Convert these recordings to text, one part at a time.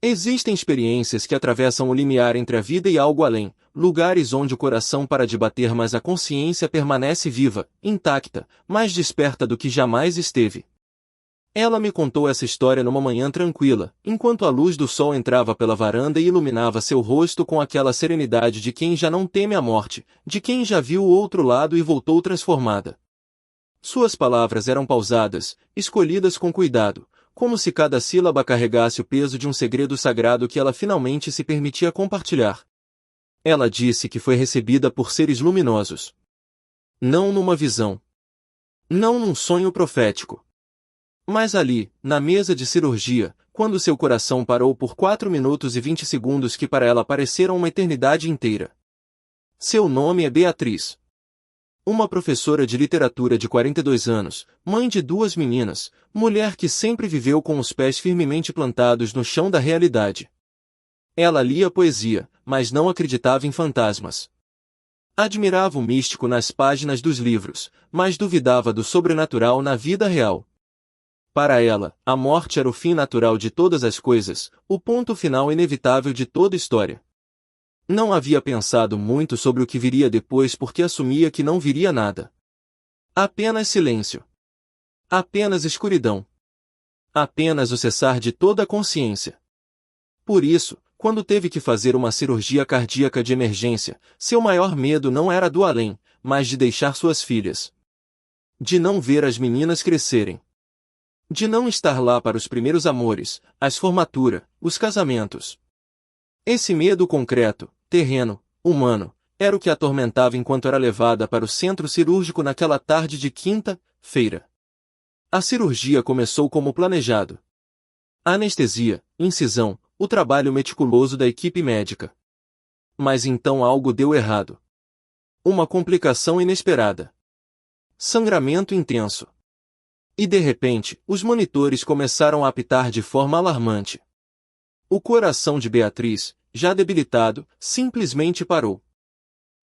Existem experiências que atravessam o limiar entre a vida e algo além, lugares onde o coração para de bater mas a consciência permanece viva, intacta, mais desperta do que jamais esteve. Ela me contou essa história numa manhã tranquila, enquanto a luz do sol entrava pela varanda e iluminava seu rosto com aquela serenidade de quem já não teme a morte, de quem já viu o outro lado e voltou transformada. Suas palavras eram pausadas, escolhidas com cuidado, como se cada sílaba carregasse o peso de um segredo sagrado que ela finalmente se permitia compartilhar. Ela disse que foi recebida por seres luminosos. Não numa visão. Não num sonho profético. Mas ali, na mesa de cirurgia, quando seu coração parou por 4 minutos e 20 segundos que para ela pareceram uma eternidade inteira. Seu nome é Beatriz. Uma professora de literatura de 42 anos, mãe de 2 meninas, mulher que sempre viveu com os pés firmemente plantados no chão da realidade. Ela lia poesia, mas não acreditava em fantasmas. Admirava o místico nas páginas dos livros, mas duvidava do sobrenatural na vida real. Para ela, a morte era o fim natural de todas as coisas, o ponto final inevitável de toda história. Não havia pensado muito sobre o que viria depois porque assumia que não viria nada. Apenas silêncio. Apenas escuridão. Apenas o cessar de toda a consciência. Por isso, quando teve que fazer uma cirurgia cardíaca de emergência, seu maior medo não era do além, mas de deixar suas filhas. De não ver as meninas crescerem. De não estar lá para os primeiros amores, as formaturas, os casamentos. Esse medo concreto, terreno, humano, era o que a atormentava enquanto era levada para o centro cirúrgico naquela tarde de quinta-feira. A cirurgia começou como planejado. Anestesia, incisão, o trabalho meticuloso da equipe médica. Mas então algo deu errado. Uma complicação inesperada. Sangramento intenso. E de repente, os monitores começaram a apitar de forma alarmante. O coração de Beatriz, já debilitado, simplesmente parou.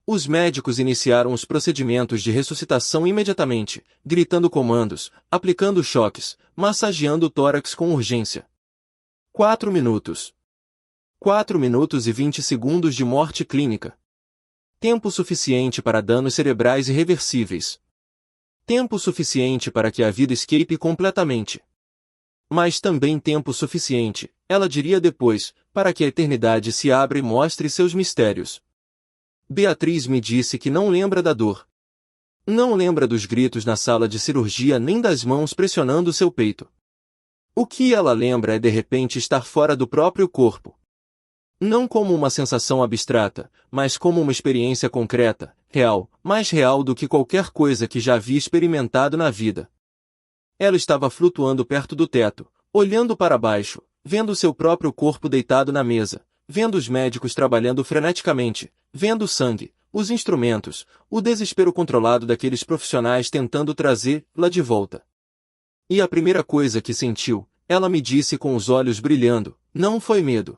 Os médicos iniciaram os procedimentos de ressuscitação imediatamente, gritando comandos, aplicando choques, massageando o tórax com urgência. 4 minutos. 4 minutos e 20 segundos de morte clínica. Tempo suficiente para danos cerebrais irreversíveis. Tempo suficiente para que a vida escape completamente. Mas também tempo suficiente, ela diria depois, para que a eternidade se abra e mostre seus mistérios. Beatriz me disse que não lembra da dor. Não lembra dos gritos na sala de cirurgia nem das mãos pressionando seu peito. O que ela lembra é de repente estar fora do próprio corpo. Não como uma sensação abstrata, mas como uma experiência concreta, real, mais real do que qualquer coisa que já havia experimentado na vida. Ela estava flutuando perto do teto, olhando para baixo, vendo seu próprio corpo deitado na mesa, vendo os médicos trabalhando freneticamente, vendo o sangue, os instrumentos, o desespero controlado daqueles profissionais tentando trazê-la de volta. E a primeira coisa que sentiu, ela me disse com os olhos brilhando, não foi medo.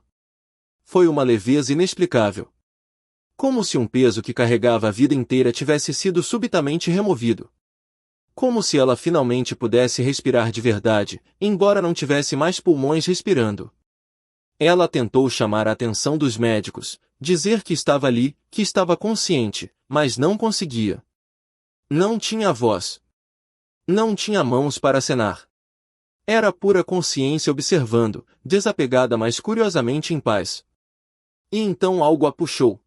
Foi uma leveza inexplicável. Como se um peso que carregava a vida inteira tivesse sido subitamente removido. Como se ela finalmente pudesse respirar de verdade, embora não tivesse mais pulmões respirando. Ela tentou chamar a atenção dos médicos, dizer que estava ali, que estava consciente, mas não conseguia. Não tinha voz. Não tinha mãos para acenar. Era pura consciência observando, desapegada mas curiosamente em paz. E então algo a puxou.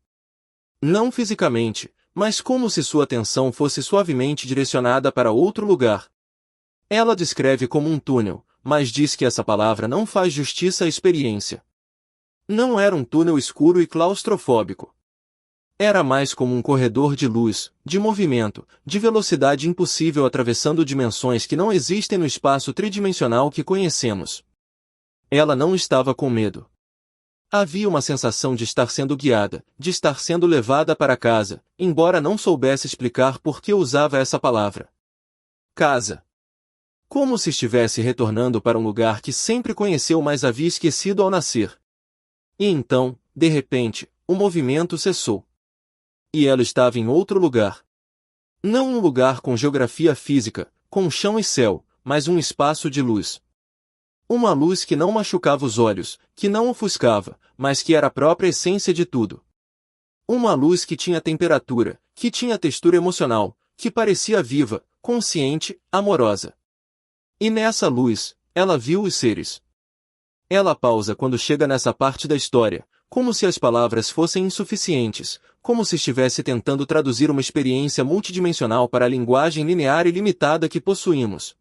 Não fisicamente, mas como se sua atenção fosse suavemente direcionada para outro lugar. Ela descreve como um túnel, mas diz que essa palavra não faz justiça à experiência. Não era um túnel escuro e claustrofóbico. Era mais como um corredor de luz, de movimento, de velocidade impossível atravessando dimensões que não existem no espaço tridimensional que conhecemos. Ela não estava com medo. Havia uma sensação de estar sendo guiada, de estar sendo levada para casa, embora não soubesse explicar por que usava essa palavra. Casa. Como se estivesse retornando para um lugar que sempre conheceu mas havia esquecido ao nascer. E então, de repente, o movimento cessou. E ela estava em outro lugar. Não um lugar com geografia física, com chão e céu, mas um espaço de luz. Uma luz que não machucava os olhos, que não ofuscava, mas que era a própria essência de tudo. Uma luz que tinha temperatura, que tinha textura emocional, que parecia viva, consciente, amorosa. E nessa luz, ela viu os seres. Ela pausa quando chega nessa parte da história, como se as palavras fossem insuficientes, como se estivesse tentando traduzir uma experiência multidimensional para a linguagem linear e limitada que possuímos.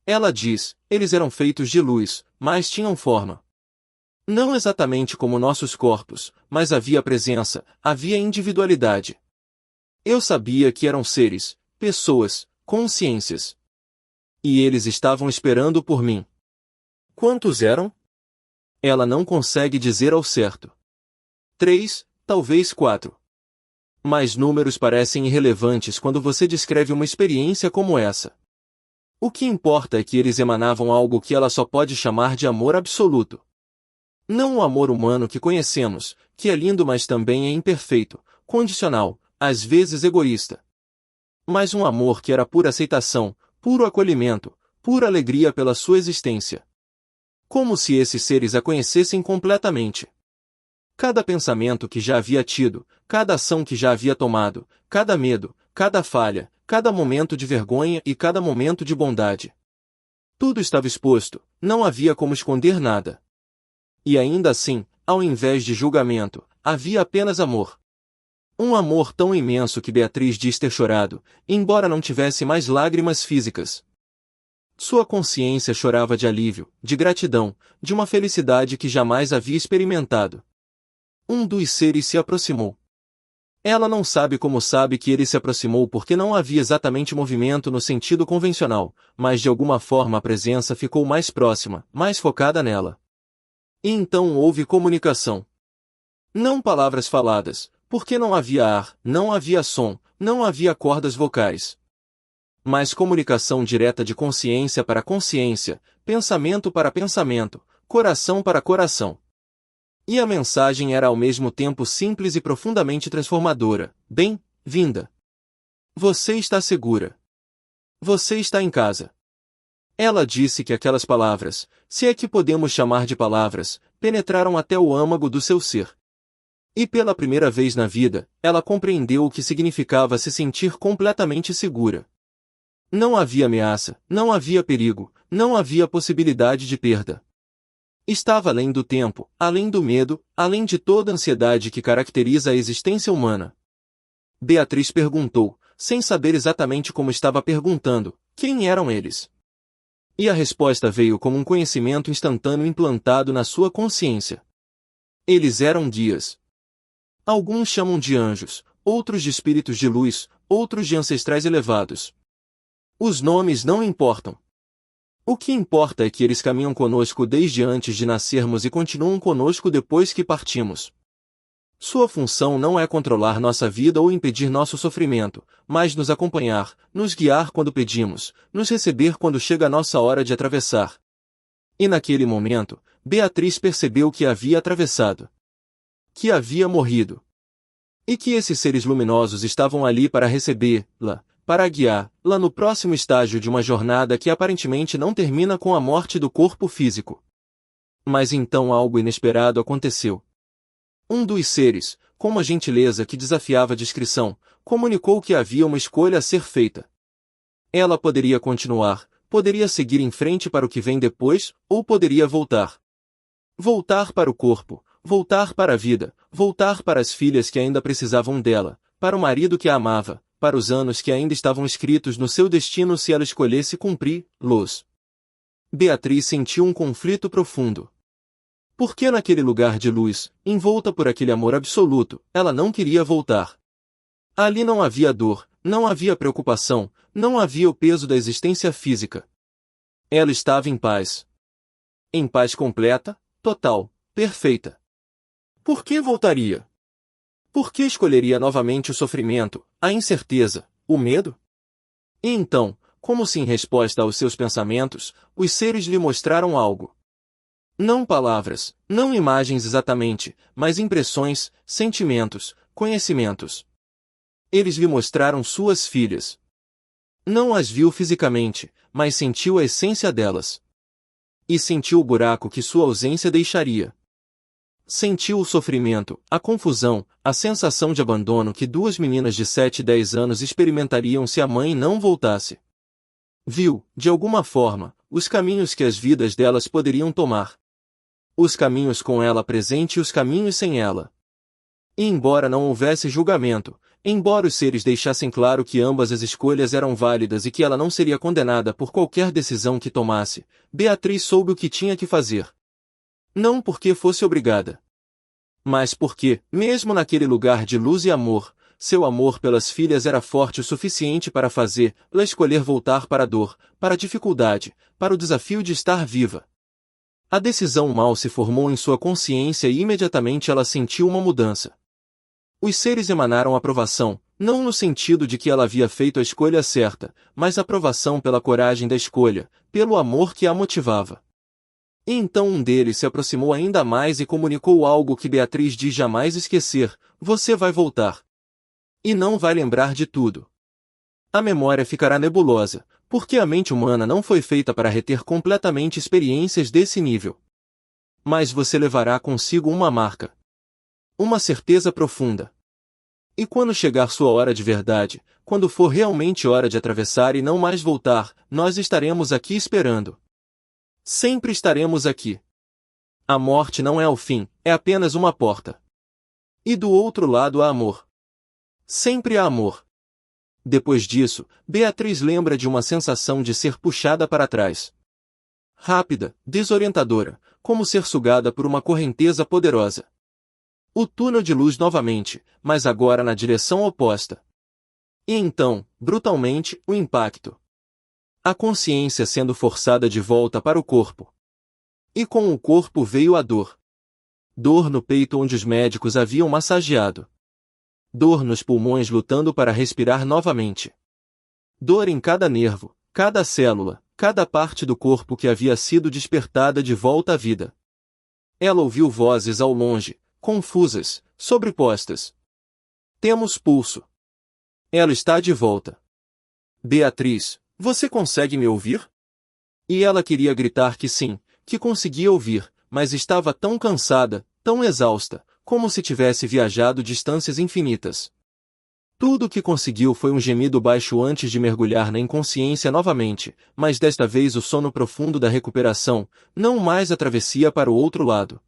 Ela diz, eles eram feitos de luz, mas tinham forma. Não exatamente como nossos corpos, mas havia presença, havia individualidade. Eu sabia que eram seres, pessoas, consciências. E eles estavam esperando por mim. Quantos eram? Ela não consegue dizer ao certo. 3, talvez 4. Mas números parecem irrelevantes quando você descreve uma experiência como essa. O que importa é que eles emanavam algo que ela só pode chamar de amor absoluto. Não o amor humano que conhecemos, que é lindo mas também é imperfeito, condicional, às vezes egoísta. Mas um amor que era pura aceitação, puro acolhimento, pura alegria pela sua existência. Como se esses seres a conhecessem completamente. Cada pensamento que já havia tido, cada ação que já havia tomado, cada medo, cada falha, cada momento de vergonha e cada momento de bondade. Tudo estava exposto, não havia como esconder nada. E ainda assim, ao invés de julgamento, havia apenas amor. Um amor tão imenso que Beatriz diz ter chorado, embora não tivesse mais lágrimas físicas. Sua consciência chorava de alívio, de gratidão, de uma felicidade que jamais havia experimentado. Um dos seres se aproximou. Ela não sabe como sabe que ele se aproximou porque não havia exatamente movimento no sentido convencional, mas de alguma forma a presença ficou mais próxima, mais focada nela. E então houve comunicação. Não palavras faladas, porque não havia ar, não havia som, não havia cordas vocais. Mas comunicação direta de consciência para consciência, pensamento para pensamento, coração para coração. E a mensagem era ao mesmo tempo simples e profundamente transformadora. Bem-vinda. Você está segura. Você está em casa. Ela disse que aquelas palavras, se é que podemos chamar de palavras, penetraram até o âmago do seu ser. E pela primeira vez na vida, ela compreendeu o que significava se sentir completamente segura. Não havia ameaça, não havia perigo, não havia possibilidade de perda. Estava além do tempo, além do medo, além de toda a ansiedade que caracteriza a existência humana. Beatriz perguntou, sem saber exatamente como estava perguntando, quem eram eles? E a resposta veio como um conhecimento instantâneo implantado na sua consciência. Eles eram guias. Alguns chamam de anjos, outros de espíritos de luz, outros de ancestrais elevados. Os nomes não importam. O que importa é que eles caminham conosco desde antes de nascermos e continuam conosco depois que partimos. Sua função não é controlar nossa vida ou impedir nosso sofrimento, mas nos acompanhar, nos guiar quando pedimos, nos receber quando chega a nossa hora de atravessar. E naquele momento, Beatriz percebeu que havia atravessado. Que havia morrido. E que esses seres luminosos estavam ali para recebê-la, para guiá-la no próximo estágio de uma jornada que aparentemente não termina com a morte do corpo físico. Mas então algo inesperado aconteceu. Um dos seres, com uma gentileza que desafiava a descrição, comunicou que havia uma escolha a ser feita. Ela poderia continuar, poderia seguir em frente para o que vem depois, ou poderia voltar. Voltar para o corpo, voltar para a vida, voltar para as filhas que ainda precisavam dela, para o marido que a amava, para os anos que ainda estavam escritos no seu destino se ela escolhesse cumpri-los. Beatriz sentiu um conflito profundo. Porque naquele lugar de luz, envolta por aquele amor absoluto, ela não queria voltar. Ali não havia dor, não havia preocupação, não havia o peso da existência física. Ela estava em paz. Em paz completa, total, perfeita. Por que voltaria? Por que escolheria novamente o sofrimento, a incerteza, o medo? E então, como se em resposta aos seus pensamentos, os seres lhe mostraram algo. Não palavras, não imagens exatamente, mas impressões, sentimentos, conhecimentos. Eles lhe mostraram suas filhas. Não as viu fisicamente, mas sentiu a essência delas. E sentiu o buraco que sua ausência deixaria. Sentiu o sofrimento, a confusão, a sensação de abandono que duas meninas de 7 e 10 anos experimentariam se a mãe não voltasse. Viu, de alguma forma, os caminhos que as vidas delas poderiam tomar. Os caminhos com ela presente e os caminhos sem ela. E embora não houvesse julgamento, embora os seres deixassem claro que ambas as escolhas eram válidas e que ela não seria condenada por qualquer decisão que tomasse, Beatriz soube o que tinha que fazer. Não porque fosse obrigada. Mas porque, mesmo naquele lugar de luz e amor, seu amor pelas filhas era forte o suficiente para fazê-la escolher voltar para a dor, para a dificuldade, para o desafio de estar viva. A decisão mal se formou em sua consciência e imediatamente ela sentiu uma mudança. Os seres emanaram aprovação, não no sentido de que ela havia feito a escolha certa, mas aprovação pela coragem da escolha, pelo amor que a motivava. E então um deles se aproximou ainda mais e comunicou algo que Beatriz diz jamais esquecer: você vai voltar. E não vai lembrar de tudo. A memória ficará nebulosa, porque a mente humana não foi feita para reter completamente experiências desse nível. Mas você levará consigo uma marca. Uma certeza profunda. E quando chegar sua hora de verdade, quando for realmente hora de atravessar e não mais voltar, nós estaremos aqui esperando. Sempre estaremos aqui. A morte não é o fim, é apenas uma porta. E do outro lado há amor. Sempre há amor. Depois disso, Beatriz lembra de uma sensação de ser puxada para trás. Rápida, desorientadora, como ser sugada por uma correnteza poderosa. O túnel de luz novamente, mas agora na direção oposta. E então, brutalmente, o impacto. A consciência sendo forçada de volta para o corpo. E com o corpo veio a dor. Dor no peito onde os médicos haviam massageado. Dor nos pulmões lutando para respirar novamente. Dor em cada nervo, cada célula, cada parte do corpo que havia sido despertada de volta à vida. Ela ouviu vozes ao longe, confusas, sobrepostas. Temos pulso. Ela está de volta. Beatriz, você consegue me ouvir? E ela queria gritar que sim, que conseguia ouvir, mas estava tão cansada, tão exausta, como se tivesse viajado distâncias infinitas. Tudo o que conseguiu foi um gemido baixo antes de mergulhar na inconsciência novamente, mas desta vez o sono profundo da recuperação, não mais a travessia para o outro lado.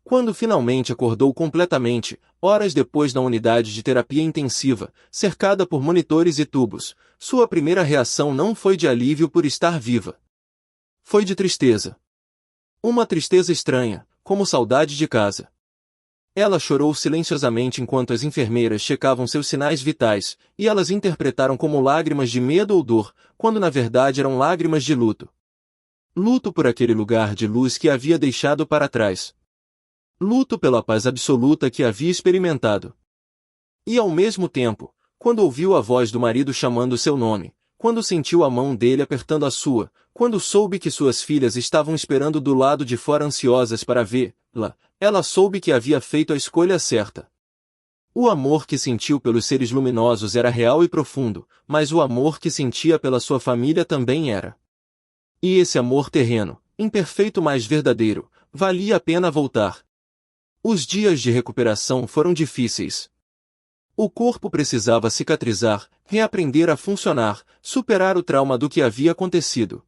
Quando finalmente acordou completamente, horas depois na unidade de terapia intensiva, cercada por monitores e tubos, sua primeira reação não foi de alívio por estar viva. Foi de tristeza. Uma tristeza estranha, como saudade de casa. Ela chorou silenciosamente enquanto as enfermeiras checavam seus sinais vitais, e elas interpretaram como lágrimas de medo ou dor, quando na verdade eram lágrimas de luto. Luto por aquele lugar de luz que havia deixado para trás. Luto pela paz absoluta que havia experimentado. E ao mesmo tempo, quando ouviu a voz do marido chamando seu nome, quando sentiu a mão dele apertando a sua, quando soube que suas filhas estavam esperando do lado de fora ansiosas para vê-la, ela soube que havia feito a escolha certa. O amor que sentiu pelos seres luminosos era real e profundo, mas o amor que sentia pela sua família também era. E esse amor terreno, imperfeito mas verdadeiro, valia a pena voltar. Os dias de recuperação foram difíceis. O corpo precisava cicatrizar, reaprender a funcionar, superar o trauma do que havia acontecido.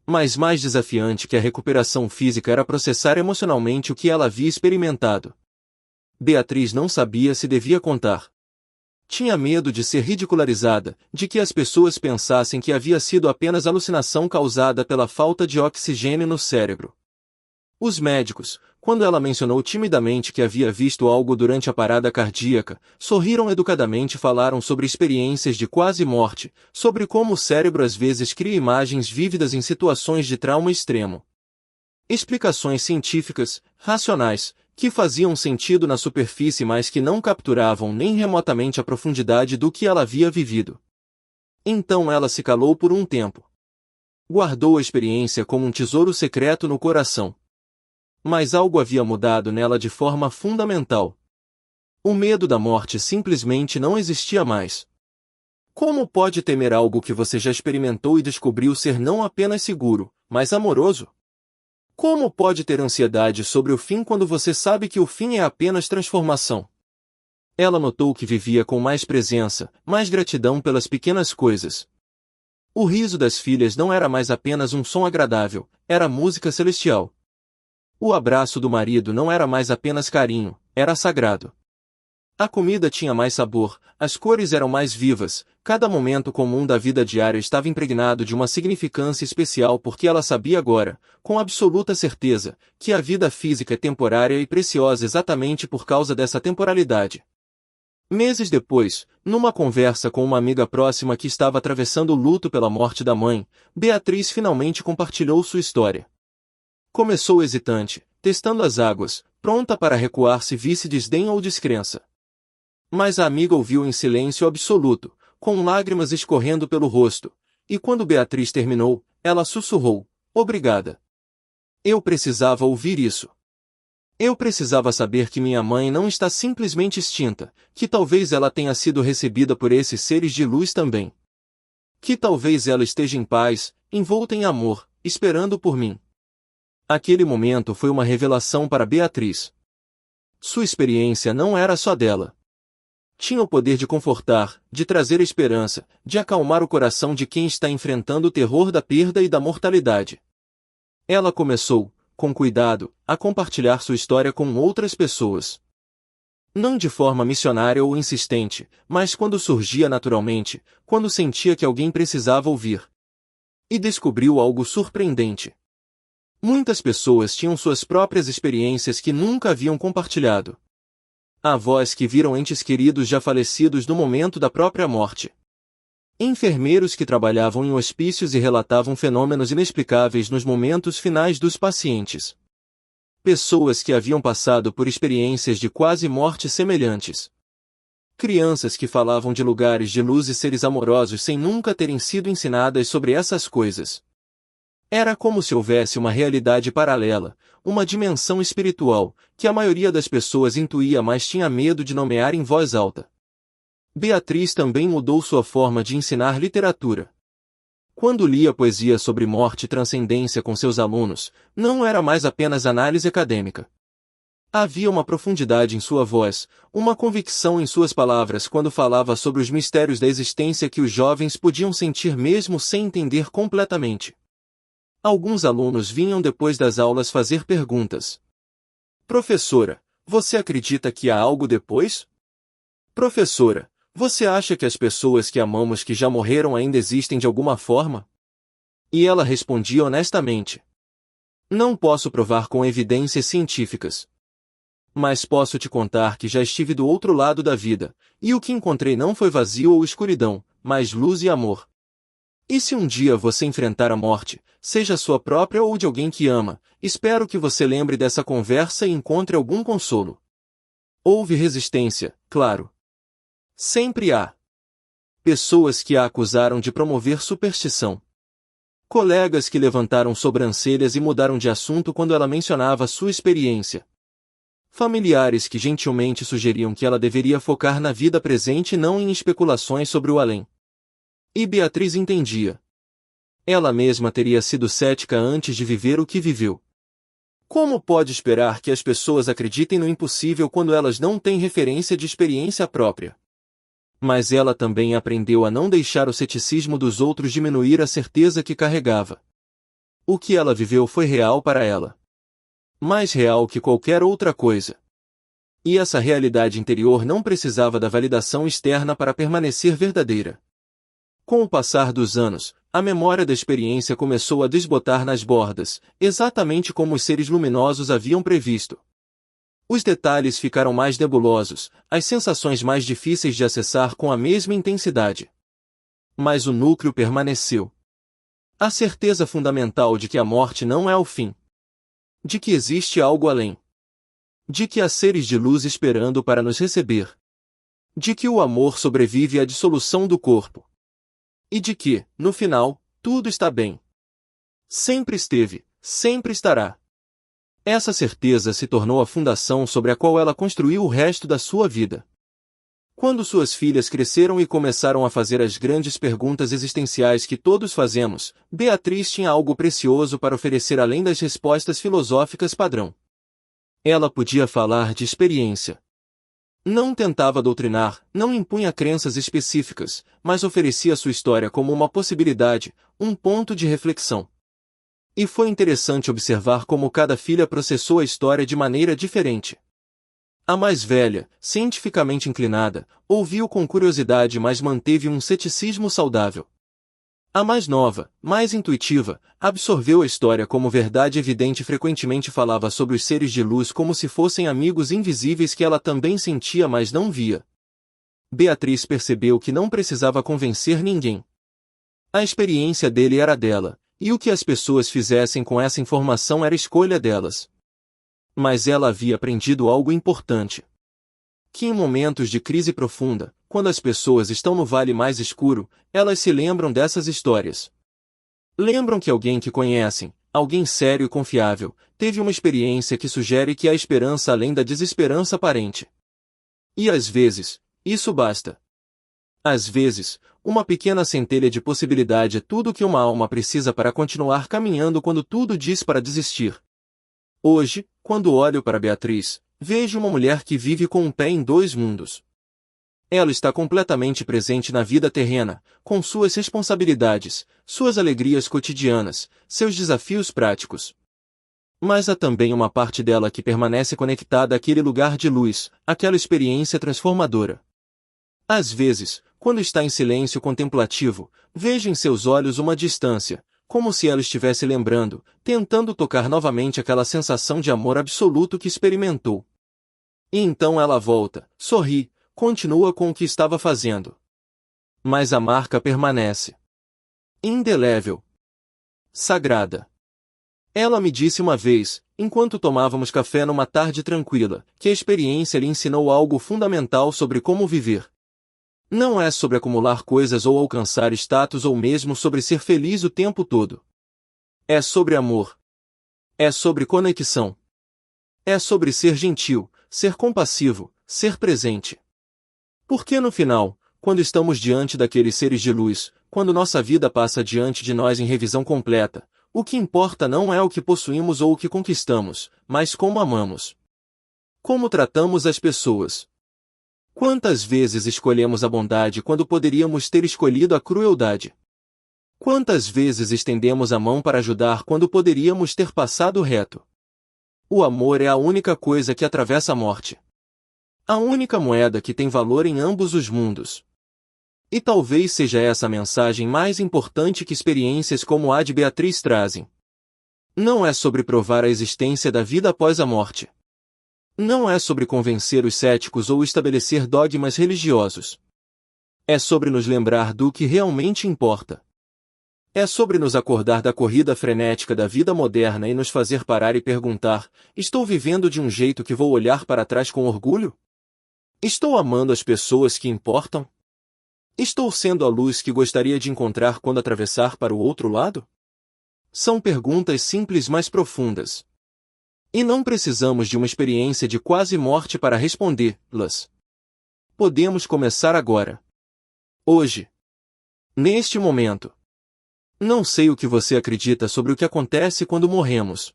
Mas mais desafiante que a recuperação física era processar emocionalmente o que ela havia experimentado. Beatriz não sabia se devia contar. Tinha medo de ser ridicularizada, de que as pessoas pensassem que havia sido apenas alucinação causada pela falta de oxigênio no cérebro. Os médicos, quando ela mencionou timidamente que havia visto algo durante a parada cardíaca, sorriram educadamente e falaram sobre experiências de quase morte, sobre como o cérebro às vezes cria imagens vívidas em situações de trauma extremo. Explicações científicas, racionais, que faziam sentido na superfície mas que não capturavam nem remotamente a profundidade do que ela havia vivido. Então ela se calou por um tempo. Guardou a experiência como um tesouro secreto no coração. Mas algo havia mudado nela de forma fundamental. O medo da morte simplesmente não existia mais. Como pode temer algo que você já experimentou e descobriu ser não apenas seguro, mas amoroso? Como pode ter ansiedade sobre o fim quando você sabe que o fim é apenas transformação? Ela notou que vivia com mais presença, mais gratidão pelas pequenas coisas. O riso das filhas não era mais apenas um som agradável, era música celestial. O abraço do marido não era mais apenas carinho, era sagrado. A comida tinha mais sabor, as cores eram mais vivas, cada momento comum da vida diária estava impregnado de uma significância especial porque ela sabia agora, com absoluta certeza, que a vida física é temporária e preciosa exatamente por causa dessa temporalidade. Meses depois, numa conversa com uma amiga próxima que estava atravessando o luto pela morte da mãe, Beatriz finalmente compartilhou sua história. Começou hesitante, testando as águas, pronta para recuar se visse desdém ou descrença. Mas a amiga ouviu em silêncio absoluto, com lágrimas escorrendo pelo rosto, e quando Beatriz terminou, ela sussurrou: "Obrigada. Eu precisava ouvir isso. Eu precisava saber que minha mãe não está simplesmente extinta, que talvez ela tenha sido recebida por esses seres de luz também. Que talvez ela esteja em paz, envolta em amor, esperando por mim." Aquele momento foi uma revelação para Beatriz. Sua experiência não era só dela. Tinha o poder de confortar, de trazer esperança, de acalmar o coração de quem está enfrentando o terror da perda e da mortalidade. Ela começou, com cuidado, a compartilhar sua história com outras pessoas. Não de forma missionária ou insistente, mas quando surgia naturalmente, quando sentia que alguém precisava ouvir. E descobriu algo surpreendente. Muitas pessoas tinham suas próprias experiências que nunca haviam compartilhado. Avós que viram entes queridos já falecidos no momento da própria morte. Enfermeiros que trabalhavam em hospícios e relatavam fenômenos inexplicáveis nos momentos finais dos pacientes. Pessoas que haviam passado por experiências de quase morte semelhantes. Crianças que falavam de lugares de luz e seres amorosos sem nunca terem sido ensinadas sobre essas coisas. Era como se houvesse uma realidade paralela, uma dimensão espiritual, que a maioria das pessoas intuía mas tinha medo de nomear em voz alta. Beatriz também mudou sua forma de ensinar literatura. Quando lia poesia sobre morte e transcendência com seus alunos, não era mais apenas análise acadêmica. Havia uma profundidade em sua voz, uma convicção em suas palavras quando falava sobre os mistérios da existência que os jovens podiam sentir mesmo sem entender completamente. Alguns alunos vinham depois das aulas fazer perguntas. "Professora, você acredita que há algo depois?" "Professora, você acha que as pessoas que amamos que já morreram ainda existem de alguma forma?" E ela respondia honestamente: "Não posso provar com evidências científicas. Mas posso te contar que já estive do outro lado da vida, e o que encontrei não foi vazio ou escuridão, mas luz e amor. E se um dia você enfrentar a morte, seja sua própria ou de alguém que ama, espero que você lembre dessa conversa e encontre algum consolo." Houve resistência, claro. Sempre há. Pessoas que a acusaram de promover superstição. Colegas que levantaram sobrancelhas e mudaram de assunto quando ela mencionava sua experiência. Familiares que gentilmente sugeriam que ela deveria focar na vida presente e não em especulações sobre o além. E Beatriz entendia. Ela mesma teria sido cética antes de viver o que viveu. Como pode esperar que as pessoas acreditem no impossível quando elas não têm referência de experiência própria? Mas ela também aprendeu a não deixar o ceticismo dos outros diminuir a certeza que carregava. O que ela viveu foi real para ela. Mais real que qualquer outra coisa. E essa realidade interior não precisava da validação externa para permanecer verdadeira. Com o passar dos anos, a memória da experiência começou a desbotar nas bordas, exatamente como os seres luminosos haviam previsto. Os detalhes ficaram mais nebulosos, as sensações mais difíceis de acessar com a mesma intensidade. Mas o núcleo permaneceu. A certeza fundamental de que a morte não é o fim. De que existe algo além. De que há seres de luz esperando para nos receber. De que o amor sobrevive à dissolução do corpo. E de que, no final, tudo está bem. Sempre esteve, sempre estará. Essa certeza se tornou a fundação sobre a qual ela construiu o resto da sua vida. Quando suas filhas cresceram e começaram a fazer as grandes perguntas existenciais que todos fazemos, Beatriz tinha algo precioso para oferecer além das respostas filosóficas padrão. Ela podia falar de experiência. Não tentava doutrinar, não impunha crenças específicas, mas oferecia sua história como uma possibilidade, um ponto de reflexão. E foi interessante observar como cada filha processou a história de maneira diferente. A mais velha, cientificamente inclinada, ouviu com curiosidade mas manteve um ceticismo saudável. A mais nova, mais intuitiva, absorveu a história como verdade evidente e frequentemente falava sobre os seres de luz como se fossem amigos invisíveis que ela também sentia mas não via. Beatriz percebeu que não precisava convencer ninguém. A experiência dele era dela, e o que as pessoas fizessem com essa informação era escolha delas. Mas ela havia aprendido algo importante. Que em momentos de crise profunda, quando as pessoas estão no vale mais escuro, elas se lembram dessas histórias. Lembram que alguém que conhecem, alguém sério e confiável, teve uma experiência que sugere que há esperança além da desesperança aparente. E às vezes, isso basta. Às vezes, uma pequena centelha de possibilidade é tudo o que uma alma precisa para continuar caminhando quando tudo diz para desistir. Hoje, quando olho para Beatriz, vejo uma mulher que vive com um pé em dois mundos. Ela está completamente presente na vida terrena, com suas responsabilidades, suas alegrias cotidianas, seus desafios práticos. Mas há também uma parte dela que permanece conectada àquele lugar de luz, àquela experiência transformadora. Às vezes, quando está em silêncio contemplativo, vejo em seus olhos uma distância, como se ela estivesse lembrando, tentando tocar novamente aquela sensação de amor absoluto que experimentou. E então ela volta, sorri, continua com o que estava fazendo. Mas a marca permanece. Indelével. Sagrada. Ela me disse uma vez, enquanto tomávamos café numa tarde tranquila, que a experiência lhe ensinou algo fundamental sobre como viver. Não é sobre acumular coisas ou alcançar status ou mesmo sobre ser feliz o tempo todo. É sobre amor. É sobre conexão. É sobre ser gentil, ser compassivo, ser presente. Porque no final, quando estamos diante daqueles seres de luz, quando nossa vida passa diante de nós em revisão completa, o que importa não é o que possuímos ou o que conquistamos, mas como amamos. Como tratamos as pessoas. Quantas vezes escolhemos a bondade quando poderíamos ter escolhido a crueldade? Quantas vezes estendemos a mão para ajudar quando poderíamos ter passado reto? O amor é a única coisa que atravessa a morte. A única moeda que tem valor em ambos os mundos. E talvez seja essa a mensagem mais importante que experiências como a de Beatriz trazem. Não é sobre provar a existência da vida após a morte. Não é sobre convencer os céticos ou estabelecer dogmas religiosos. É sobre nos lembrar do que realmente importa. É sobre nos acordar da corrida frenética da vida moderna e nos fazer parar e perguntar: estou vivendo de um jeito que vou olhar para trás com orgulho? Estou amando as pessoas que importam? Estou sendo a luz que gostaria de encontrar quando atravessar para o outro lado? São perguntas simples mas profundas. E não precisamos de uma experiência de quase morte para respondê-las. Podemos começar agora. Hoje. Neste momento. Não sei o que você acredita sobre o que acontece quando morremos.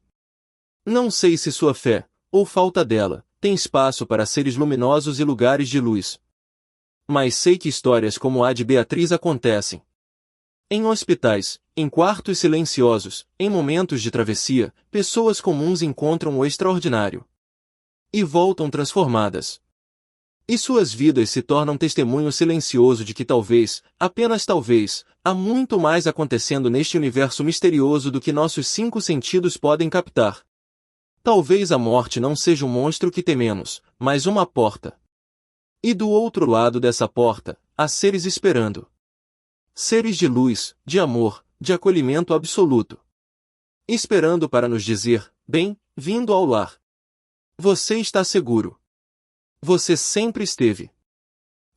Não sei se sua fé, ou falta dela, tem espaço para seres luminosos e lugares de luz. Mas sei que histórias como a de Beatriz acontecem. Em hospitais, em quartos silenciosos, em momentos de travessia, pessoas comuns encontram o extraordinário. E voltam transformadas. E suas vidas se tornam testemunho silencioso de que talvez, apenas talvez, há muito mais acontecendo neste universo misterioso do que nossos 5 sentidos podem captar. Talvez a morte não seja um monstro que tememos, mas uma porta. E do outro lado dessa porta, há seres esperando. Seres de luz, de amor, de acolhimento absoluto. Esperando para nos dizer: bem-vindo ao lar. Você está seguro. Você sempre esteve.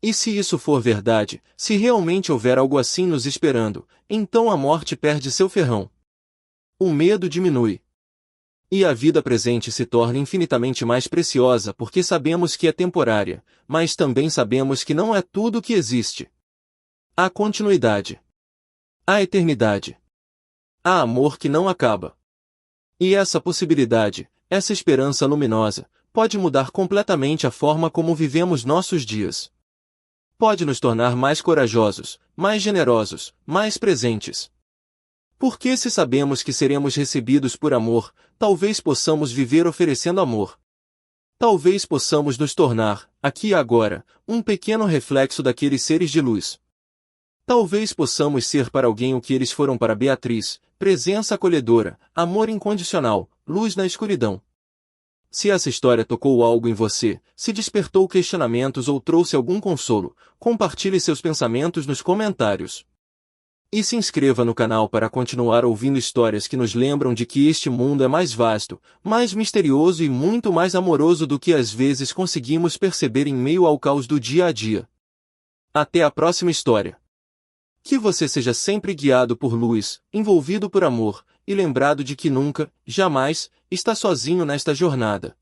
E se isso for verdade, se realmente houver algo assim nos esperando, então a morte perde seu ferrão. O medo diminui. E a vida presente se torna infinitamente mais preciosa porque sabemos que é temporária, mas também sabemos que não é tudo o que existe. Há continuidade. Há eternidade. Há amor que não acaba. E essa possibilidade, essa esperança luminosa, pode mudar completamente a forma como vivemos nossos dias. Pode nos tornar mais corajosos, mais generosos, mais presentes. Porque se sabemos que seremos recebidos por amor, talvez possamos viver oferecendo amor. Talvez possamos nos tornar, aqui e agora, um pequeno reflexo daqueles seres de luz. Talvez possamos ser para alguém o que eles foram para Beatriz, presença acolhedora, amor incondicional, luz na escuridão. Se essa história tocou algo em você, se despertou questionamentos ou trouxe algum consolo, compartilhe seus pensamentos nos comentários. E se inscreva no canal para continuar ouvindo histórias que nos lembram de que este mundo é mais vasto, mais misterioso e muito mais amoroso do que às vezes conseguimos perceber em meio ao caos do dia a dia. Até a próxima história. Que você seja sempre guiado por luz, envolvido por amor, e lembrado de que nunca, jamais, está sozinho nesta jornada.